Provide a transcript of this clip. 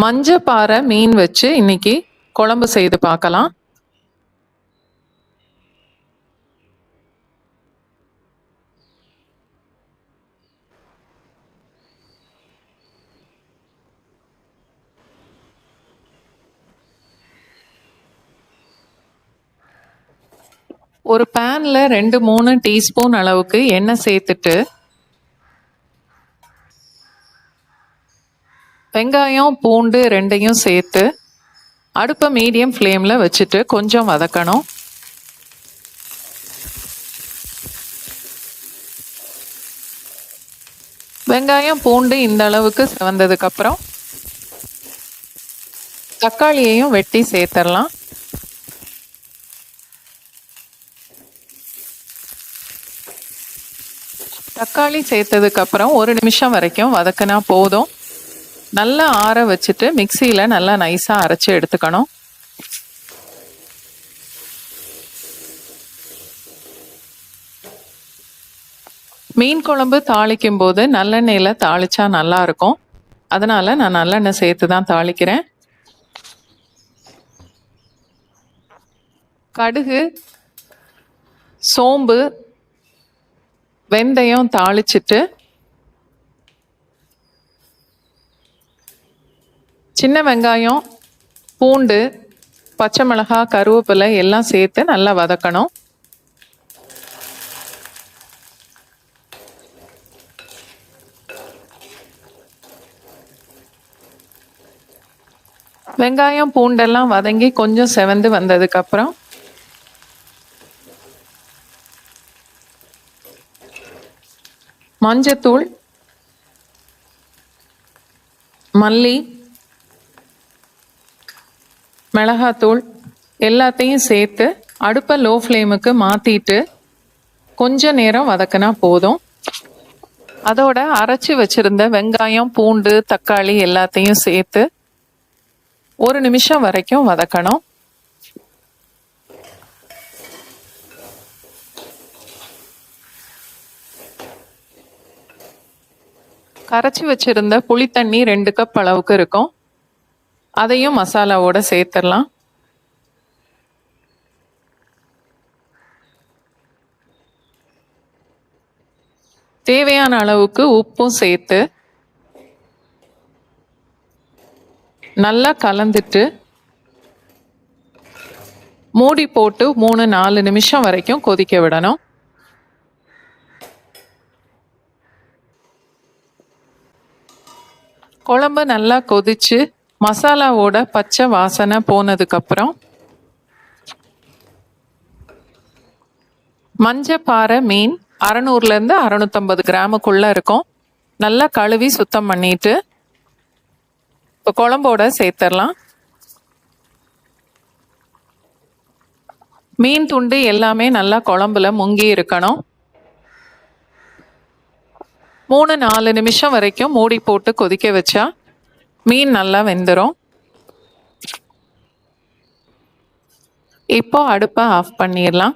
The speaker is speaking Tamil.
மஞ்சப்பாறை மீன் வச்சு இன்னைக்கு குழம்பு செய்து பார்க்கலாம். ஒரு பேன்ல 2-3 டீஸ்பூன் அளவுக்கு எண்ணெய் சேர்த்துட்டு வெங்காயம் பூண்டு ரெண்டையும் சேர்த்து அடுப்பை மீடியம் ஃப்ளேமில் வச்சுட்டு கொஞ்சம் வதக்கணும். வெங்காயம் பூண்டு இந்த அளவுக்கு வந்ததுக்கப்புறம் தக்காளியையும் வெட்டி சேர்த்துடலாம். தக்காளி சேர்த்ததுக்கப்புறம் 1 நிமிஷம் வரைக்கும் வதக்கினா போதும். நல்லா ஆற வச்சுட்டு மிக்சியில் நல்லா நைஸாக அரைச்சி எடுத்துக்கணும். மீன் குழம்பு தாளிக்கும் போது நல்லெண்ணெயில் தாளிச்சா நல்லா இருக்கும். அதனால நான் நல்லெண்ணெய் சேர்த்து தான் தாளிக்கிறேன். கடுகு, சோம்பு, வெந்தயம் தாளிச்சிட்டு சின்ன வெங்காயம், பூண்டு, பச்சை மிளகாய், கருவேப்பிலை எல்லாம் சேர்த்து நல்லா வதக்கணும். வெங்காயம் பூண்டெல்லாம் வதங்கி கொஞ்சம் செவந்து வந்ததுக்கப்புறம் மஞ்சத்தூள், மல்லி, மிளகாத்தூள் எல்லாத்தையும் சேர்த்து அடுப்பை லோ ஃப்ளேமுக்கு மாற்றிட்டு கொஞ்ச நேரம் வதக்கினா போதும். அதோட அரைச்சி வச்சிருந்த வெங்காயம் பூண்டு தக்காளி எல்லாத்தையும் சேர்த்து 1 நிமிஷம் வரைக்கும் வதக்கணும். கரைச்சி வச்சிருந்த புளி தண்ணி 2 கப் அளவுக்கு இருக்கும். அதையும் மசாலாவோட சேர்த்துடலாம். தேவையான அளவுக்கு உப்பும் சேர்த்து நல்லா கலந்துட்டு மூடி போட்டு 3-4 நிமிஷம் வரைக்கும் கொதிக்க விடணும். குழம்பு நல்லா கொதிச்சு மசாலாவோட பச்சை வாசனை போனதுக்கப்புறம் மஞ்சப்பாறை மீன் 600-650 கிராமுக்குள்ள இருக்கும். நல்லா கழுவி சுத்தம் பண்ணிட்டு இப்போ குழம்போட சேர்த்துடலாம். மீன் துண்டு எல்லாமே நல்லா குழம்புல முங்கி இருக்கணும். 3-4 நிமிஷம் வரைக்கும் மூடி போட்டு கொதிக்க வச்சா மீன் நல்லா வெந்துடும். இப்போ அடுப்பை ஆஃப் பண்ணிடலாம்.